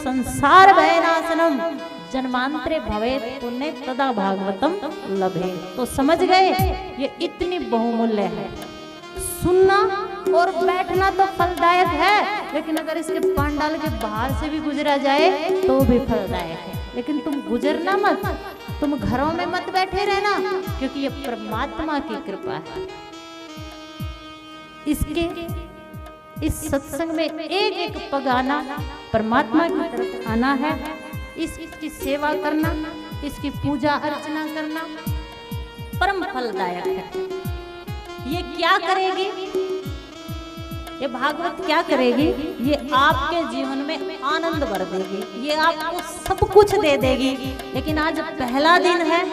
संसार भयनाशनम जन्मांतरे भवेत् पुण्य तदा भागवतम लभे। तो समझ गए ये इतनी बहुमूल्य है। सुनना और बैठना तो फलदायक है, लेकिन अगर इसके पांडाल के बाहर से भी गुजरा जाए तो भी फलदायक है। लेकिन तुम गुजरना मत, तुम घरों में मत बैठे रहना, क्योंकि ये परमात्मा की कृपा है। इस सत्संग में एक एक पग आना, परमात्मा की तरफ आना है, इसकी सेवा करना, इसकी पूजा अर्चना करना परम फलदायक है। ये क्या करेगी, ये भागवत क्या करेगी, ये आपके जीवन में आनंद भर देगी, ये आपको सब कुछ दे देगी। लेकिन आज पहला दिन है,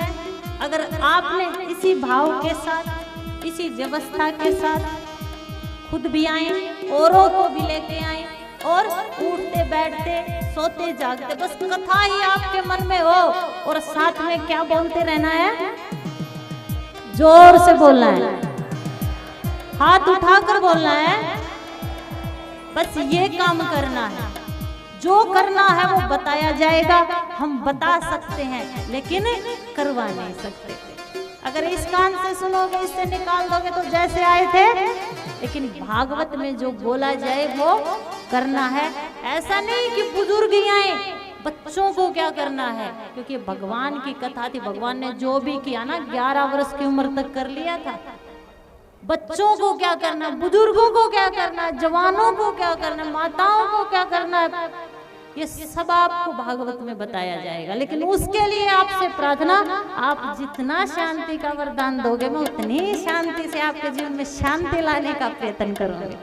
अगर आपने इसी भाव के साथ, इसी व्यवस्था के साथ खुद भी आए, औरों को भी लेके आए, और उठते बैठते सोते जागते बस कथा ही आपके मन में हो, और साथ में क्या बोलते रहना है, जोर से बोलना है, हाथ उठाकर बोलना है, बस ये काम करना है। जो करना है वो बताया जाएगा, हम बता सकते हैं लेकिन करवा नहीं सकते। अगर इस कान से सुनोगे, इससे निकाल दोगे तो जैसे आए थे, लेकिन भागवत में जो बोला जाए वो करना है। ऐसा नहीं कि बुजुर्ग ही आए, बच्चों को क्या करना है, क्योंकि भगवान की कथा थी, भगवान ने जो भी किया ना 11 वर्ष की उम्र तक कर लिया था। बच्चों को क्या करना, बुजुर्गों को क्या करना, जवानों को क्या करना, माताओं को क्या करना है, ये सब आपको भागवत में बताया जाएगा। लेकिन उसके लिए आपसे प्रार्थना, आप जितना शांति का वरदान दोगे, मैं उतनी शांति से आपके जीवन में शांति लाने का प्रयत्न करूंगी।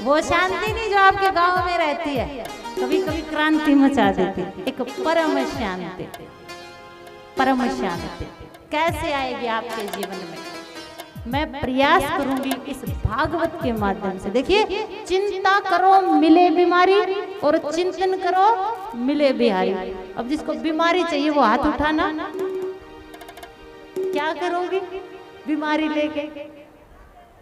वो शांति नहीं जो आपके गांव में रहती है, कभी कभी क्रांति मचा देती, एक परम शांति। परम शांति कैसे आएगी आपके जीवन में, मैं प्रयास करूंगी इस भागवत के माध्यम से। देखिए, चिंता करो मिले बीमारी, और चिंतन करो मिले बिहारी। अब जिसको बीमारी चाहिए वो हाथ उठाना। क्या करोगी बीमारी लेके,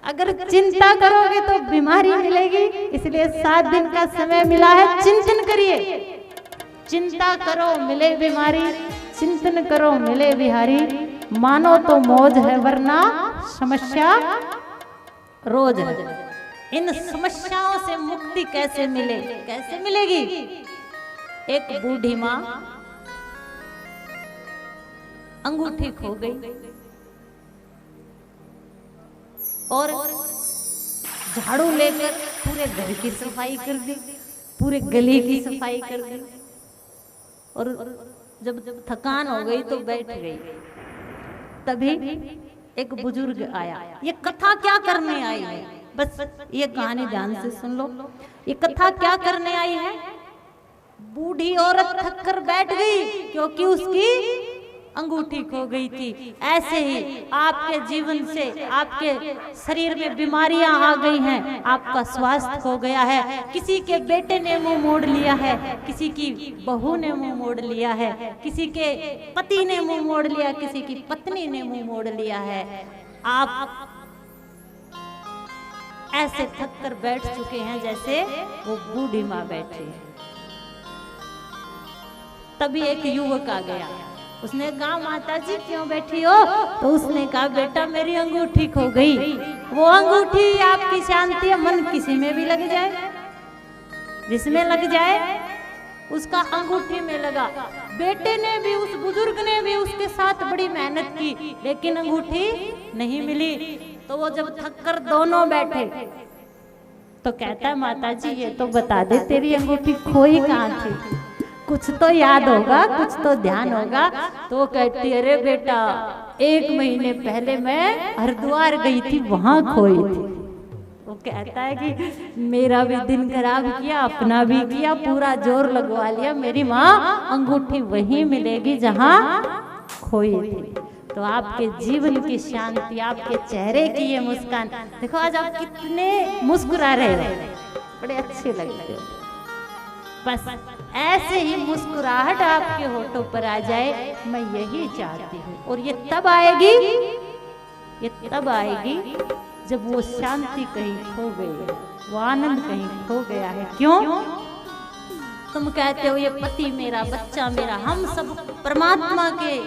अगर चिंता करोगे तो बीमारी मिलेगी। इसलिए 7 दिन का समय मिला है, चिंतन करिए। चिंता करो मिले बीमारी, चिंतन करो मिले बिहारी, मानो तो मौज है वरना समस्या रोज है। इन समस्याओं से मुक्ति कैसे मिले, कैसे मिलेगी। एक बूढ़ी माँ अंगूठी खो गई और झाड़ू लेकर पूरे घर की सफाई कर दी, पूरे गली की सफाई कर दी, और जब थकान हो गई तो बैठ गई। तभी एक बुजुर्ग आया। ये कथा क्या करने आई है, बस ये कहानी ध्यान से सुन लो। ये कथा क्या करने आई है, बूढ़ी औरत थक कर बैठ गई क्योंकि उसकी अंगूठी खो गई थी। ऐसे ही आपके जीवन से, आपके शरीर में बीमारियां आ गई हैं, आपका स्वास्थ्य खो गया है। किसी के बेटे ने मुंह मोड़ लिया है, किसी की बहू ने मुंह मोड़ लिया है, किसी के पति ने मुंह मोड़ लिया, किसी की पत्नी ने मुंह मोड़ लिया है। आप ऐसे थक कर बैठ चुके हैं जैसे वो बूढ़ी माँ बैठी है। तभी एक युवक आ गया, उसने कहा माता जी क्यों बैठी हो, तो उसने कहा बेटा मेरी अंगूठी खो गई। वो अंगूठी आपकी शांति है, मन किसी में भी लग जाए, जिसमें लग जाए उसका अंगूठी में लगा। बेटे ने भी, उस बुजुर्ग ने भी उसके साथ बड़ी मेहनत की, लेकिन अंगूठी नहीं मिली। तो वो जब थक कर दोनों बैठे तो कहता है माता जी ये तो बता दे तेरी अंगूठी खोई कहाँ थी, कुछ तो याद होगा, कुछ तो ध्यान होगा। तो कहती अरे बेटा 1 महीने पहले मैं हरिद्वार गई थी, वहां खोई थी। वो कहता है कि मेरा भी दिन खराब किया, अपना भी किया, पूरा जोर लगवा लिया, मेरी माँ अंगूठी वहीं मिलेगी जहां खोई थी। तो आपके जीवन की शांति, आपके चेहरे की ये मुस्कान देखो, आज आप कितने मुस्कुरा रहे हो, बड़े अच्छे लगते हो। बस ऐसे ही मुस्कुराहट आपके होठों पर आ जाए, मैं यही चाहती हूँ। और ये तब आएगी, ये तब आएगी जब वो शांति कहीं खो गई है, वो आनंद कहीं खो गया है। क्यों? तुम कहते हो ये पति मेरा, बच्चा मेरा, हम सब परमात्मा के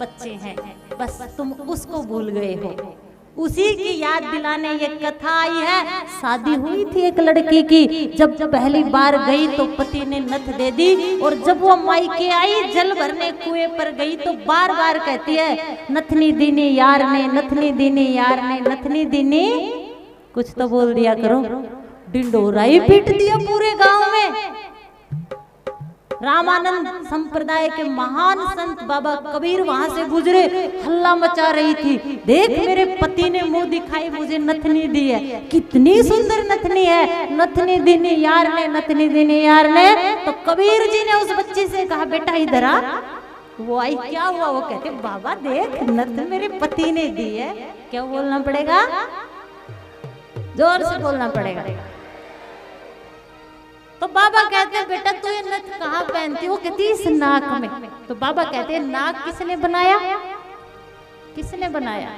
बच्चे हैं, बस तुम उसको भूल गए हो। उसी की याद दिलाने ये कथा आई है। शादी हुई थी एक लड़की की, जब पहली बार गई तो पति ने नथ दे दी, और जब वो मायके आई जल भरने कुएं पर गई तो बार बार कहती है नथनी दीनी यार ने, नथनी दीनी यार ने, नथनी दीनी। कुछ तो बोल दिया करो। डिंडोरा ही पीट दिया पूरे गांव में। रामानंद संप्रदाय के महान संत बाबा कबीर वहां से गुजरे, हल्ला मचा रही थी, देख मेरे पति ने मुंह दिखाई, मुझे नथनी दी है, कितनी सुंदर नथनी है, नथनी दीनी यार ने, नथनी दीनी यार ने। तो कबीर जी ने उस बच्ची से कहा बेटा इधर आ। वो आई, क्या हुआ? वो कहते बाबा देख नथ मेरे पति ने दी है। क्या बोलना पड़ेगा? जोर से बोलना पड़ेगा। तो बाबा कहते हैं बेटा तू ये नथ कहाँ पहनती? वो कहती इस नाक में। तो बाबा कहते हैं नाक किसने बनाया? किसने बनाया?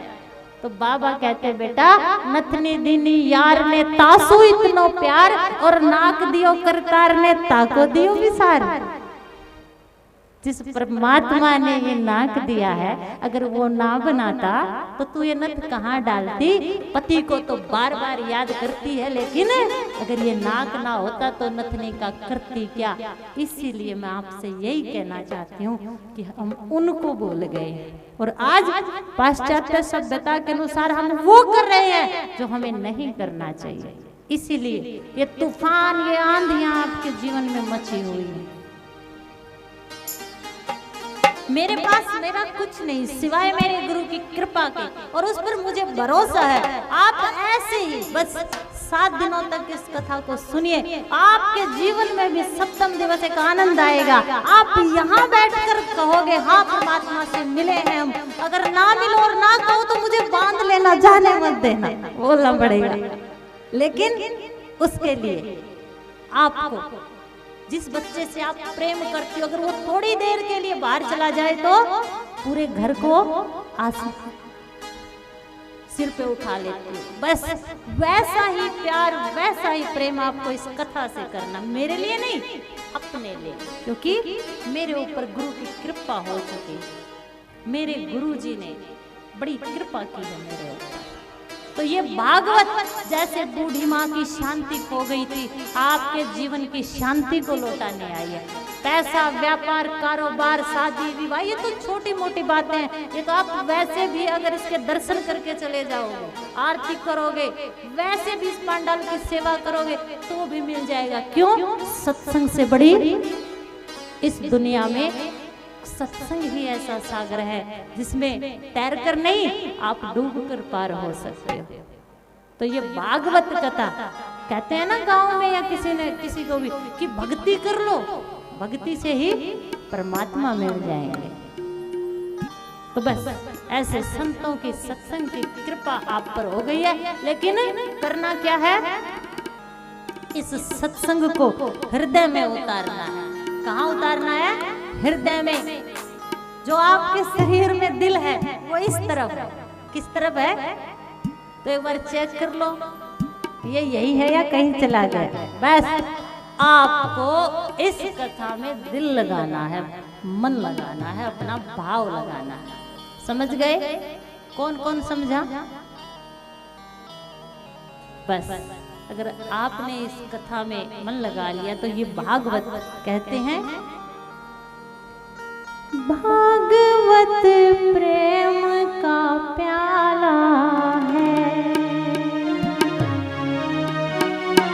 तो बाबा कहते हैं बेटा नथनी दीनी यार ने तासु इतनो प्यार, और नाक दियो करतार ने ताको दियो विसार। जिस परमात्मा ने ये नाक दिया है, अगर वो ना बनाता तो तू ये नथ कहाँ डालती? पति को तो बार बार याद करती है, लेकिन अगर ये नाक ना होता तो नथनी का करती क्या? इसीलिए मैं आपसे यही कहना चाहती हूँ कि हम उनको भूल गए, और आज पाश्चात्य सभ्यता के अनुसार हम वो कर रहे हैं जो हमें नहीं करना चाहिए। इसीलिए ये तूफान, ये आंधियां आपके जीवन में मची हुई है। मेरे पास मेरा कुछ नहीं सिवाय मेरे गुरु की कृपा के, और उस पर मुझे भरोसा है। आप ऐसे ही बस 7 दिनों तक इस कथा को सुनिए, आपके जीवन में भी सप्तम दिवस एक आनंद आएगा। आप यहाँ बैठकर कहोगे हाँ परमात्मा से मिले हैं हम। अगर ना मिलो और ना कहो तो मुझे बांध लेना, जाने मत देना, बोलना पड़ेगा। लेकिन उसके लिए आपको जिस बच्चे से आप प्रेम करती हो, अगर वो थोड़ी देर के लिए बाहर चला जाए तो पूरे घर को आंसू सिर पे उठा लेती है। बस वैसा ही प्यार, वैसा ही प्रेम आपको इस कथा से करना, मेरे लिए नहीं, अपने लिए, क्योंकि मेरे ऊपर गुरु की कृपा हो चुकी है। मेरे गुरु जी ने बड़ी कृपा की है मेरे ऊपर। तो ये भागवत जैसे बूढ़ी माँ की शांति खो गई थी, आपके जीवन की शांति को लौटाने आई है। पैसा, व्यापार, कारोबार, शादी, विवाह, ये तो छोटी मोटी बातें हैं। ये तो आप वैसे भी अगर इसके दर्शन करके चले जाओगे, आरती करोगे, वैसे भी इस पंडाल की सेवा करोगे तो भी मिल जाएगा। क्यों? सत्संग से बड़ी इस दुनिया में सत्संग ही ऐसा सागर है जिसमें तैरकर नहीं, आप डूबकर पार हो सकते हो। तो ये भागवत कथा कहते हैं ना गांव में या किसी को भी कि भक्ति कर लो, भक्ति से ही परमात्मा मिल जाएंगे। तो बस ऐसे संतों की सत्संग की कृपा आप पर हो गई है, लेकिन करना क्या है? इस सत्संग को हृदय में उतारना है। कहाँ उतारना है? हृदय में। जो आपके शरीर में दिल है वो इस तरफ, किस तरफ है? तो एक बार चेक कर लो, ये यही है या कहीं चला गया? बस आपको इस कथा में दिल लगाना है, मन लगाना है, अपना भाव लगाना है। समझ गए? कौन कौन समझा? बस अगर आपने इस कथा में मन लगा लिया तो ये भागवत कहते हैं, भागवत प्रेम